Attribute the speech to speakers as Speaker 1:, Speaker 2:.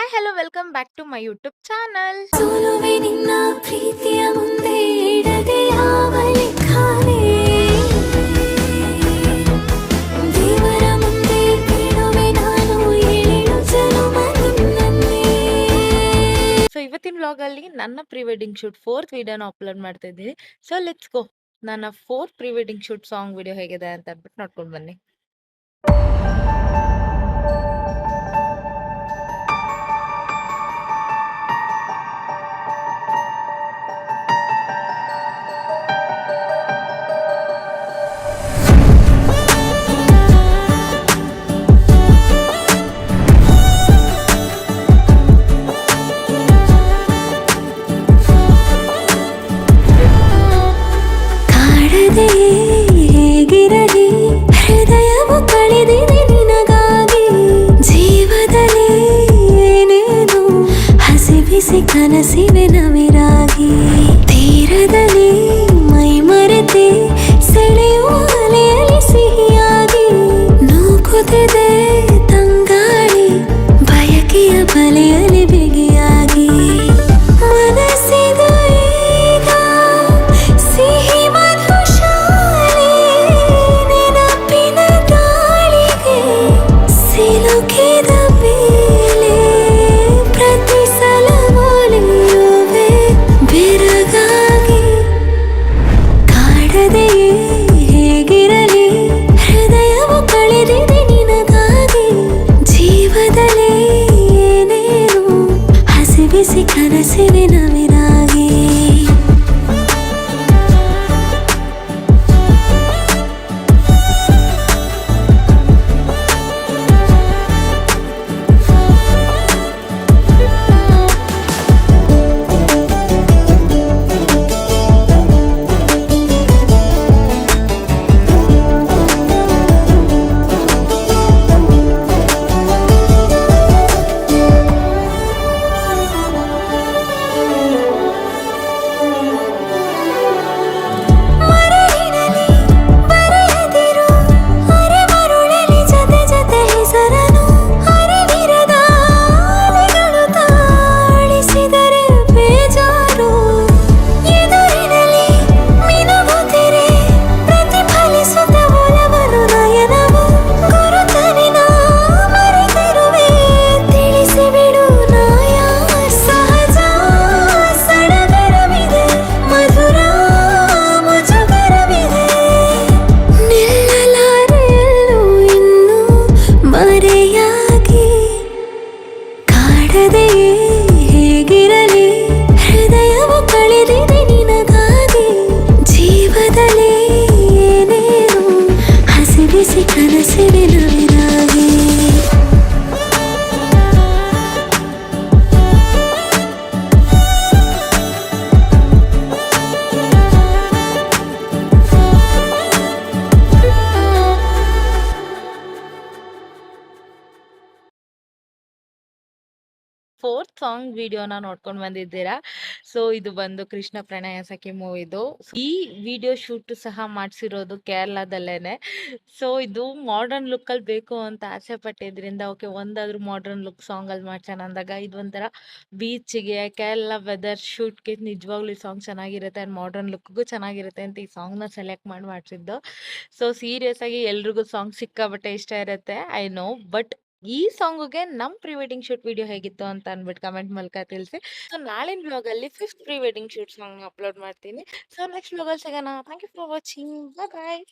Speaker 1: Hi hello welcome back to my YouTube channel.
Speaker 2: ಸೋಲುವೆ ನಿನ್ನ ಪ್ರೀತಿಯ ಮುಂದೆ ಇಡದೆ ಯಾವ ಲೆಕ್ಕನೇ ದೇವರ ಮುಂದೆ ಬೀಳುವೆ ನಾನು ಏಳು ಜನುಮ ನಿನ್ನನ್ನೇ.
Speaker 1: ಸೊ ಇವತ್ತಿನ ವ್ಲಾಗ್ ಅಲ್ಲಿ ನನ್ನ ಪ್ರೀ ವೆಡ್ಡಿಂಗ್ ಶೂಟ್ ಫೋರ್ತ್ ವಿಡಿಯೋನ ಅಪ್ಲೋಡ್ ಮಾಡ್ತಾ ಇದ್ದೀನಿ. So let's go. ನನ್ನ fourth pre wedding shoot song video ಹೇಗಿದೆ ಅಂತ ಅಂದ್ಬಿಟ್ಟು ನೋಡ್ಕೊಂಡು ಬನ್ನಿ.
Speaker 2: ಕಾಡದೆ ಹೇಗಿರಲಿ ಹೃದಯವು ಕಳೆದಿದೆ ನಿನಗಾಗಿ ಜೀವದಲ್ಲಿ ಏನೇನು ಹಸಿ ಬಿಸಿ ಕನಸಿವೆ ನವಿರಾಗಿ ತೀರದಲ್ಲಿ ಮೈ ಮರೆತೆ ಸೆಳೆಯುವ ಅಲೆಯಲ್ಲಿ ಸಿಹಿಯಾಗಿ ನೂಕುತ್ತಿದೆ ತಂಗಾಳಿ ಬಯಕೆಯ ಬಲೆಯಲ್ಲಿ ಬಿಗಿಯಾಗಿ ಮನಸ್ಸಿದು ಈಗ ಸಿಹಿ ಮಧುಶಾಲೆ ನೆನಪಿನ ಗಾಳಿಗೆ ಸಿಲುಕಿದ ಮೇಲೆ ಪ್ರತಿ ಸಲ ಒಲಿಯುವೆ ಬೆರಗಾಗಿ ಕಾಡದೆ ಹೇಗಿರಲಿ ಹೃದಯವು ಕಳೆದಿದೆ ನಿನಗಾಗಿ ಜೀವದಲ್ಲಿ ಏನೇನು ಹಸಿ ಬಿಸಿ ಕನಸಿವೆ ನವಿರಾಗಿ. ಮರಳಿನಲ್ಲಿ ಬರೆಯದಿರು ಅರೆ ಮರುಳಲಿ ಜತೆ ಜತೆ ಹೆಸರನು ಅರಿವಿರದ ಅಲೆಗಳು ತಾಳಿಸಿದರೆ ಬೇಜಾರು ಎದುರಿನಲ್ಲಿ ಮಿನುಗುತ್ತಿರೆ ಪ್ರತಿಫಲಿಸುತ್ತ ಒಲವನು ನಯನವು ಗುರುತನಿನ ಮರೆತಿರುವೆ ತಿಳಿಸಿಬಿಡು ನಾಯ ಸಹಜ ಸಡಗರವಿದೆ ಮಧುರ ಮುಜುಗರವಿದೆ ನಿಲ್ಲಲಾರೆಯಲ್ಲೂ ಇನ್ನು ಮರೆಯಾಗಿ ಕಾಡದೆ ಹೇಗಿರಲಿ ಹೃದಯವು ಕಳೆದಿದೆ ನಿನಗಾಗಿ ಜೀವದಲ್ಲಿ ಏನೇನು ಹಸಿ ಬಿಸಿ ಕನಸಿವೆ ನವಿರಾಗಿ.
Speaker 1: ಫೋರ್ತ್ ಸಾಂಗ್ ವಿಡಿಯೋನ ನೋಡ್ಕೊಂಡು ಬಂದಿದ್ದೀರಾ. ಸೊ ಇದು ಬಂದು ಕೃಷ್ಣ ಪ್ರಣಯ ಸಖಿ ಮೂವಿದು. ಈ ವಿಡಿಯೋ ಶೂಟ್ ಸಹ ಮಾಡಿಸಿರೋದು ಕೇರಳದಲ್ಲೇನೆ. ಸೊ ಇದು ಮಾಡರ್ನ್ ಲುಕ್ ಅಲ್ಲಿ ಬೇಕು ಅಂತ ಆಸೆ ಪಟ್ಟಿದ್ರಿಂದ ಓಕೆ ಒಂದಾದ್ರೂ ಮಾಡರ್ನ್ ಲುಕ್ ಸಾಂಗ್ ಅಲ್ಲಿ ಮಾಡ್ಸೋಣ ಅಂದಾಗ ಇದು ಒಂಥರ ಬೀಚ್ಗೆ ಕೇರಳ ವೆದರ್ ಶೂಟ್ಗೆ ನಿಜವಾಗ್ಲೂ ಈ ಸಾಂಗ್ ಚೆನ್ನಾಗಿರುತ್ತೆ ಅಂಡ್ ಮಾಡರ್ನ್ ಲುಕ್ಗೂ ಚೆನ್ನಾಗಿರುತ್ತೆ ಅಂತ ಈ ಸಾಂಗ್ ನ ಸೆಲೆಕ್ಟ್ ಮಾಡಿ ಮಾಡಿಸಿದ್ದು. ಸೊ ಸೀರಿಯಸ್ ಆಗಿ ಎಲ್ರಿಗೂ ಸಾಂಗ್ ಸಿಕ್ಕಾಬಟ್ಟೆ ಇಷ್ಟ ಇರುತ್ತೆ ಐ ನೋ. ಬಟ್ ಈ ಸಾಂಗ್ಗೆ ನಮ್ ಪ್ರೀ ವೆಡ್ಡಿಂಗ್ ಶೂಟ್ ವಿಡಿಯೋ ಹೇಗಿತ್ತು ಅಂತ ಅಂದ್ಬಿಟ್ಟು ಕಮೆಂಟ್ ಮೂಲಕ ತಿಳಿಸಿ. ಸೊ ನಾಳಿನ ವ್ಲಾಗ್ ಅಲ್ಲಿ fifth pre wedding shoot song upload ಮಾಡ್ತೀನಿ. ಸೊ ನೆಕ್ಸ್ಟ್ ವ್ಲಾಗ್ ಅಲ್ಲಿ ಸಿಗೋಣ. Thank you for watching. Bye.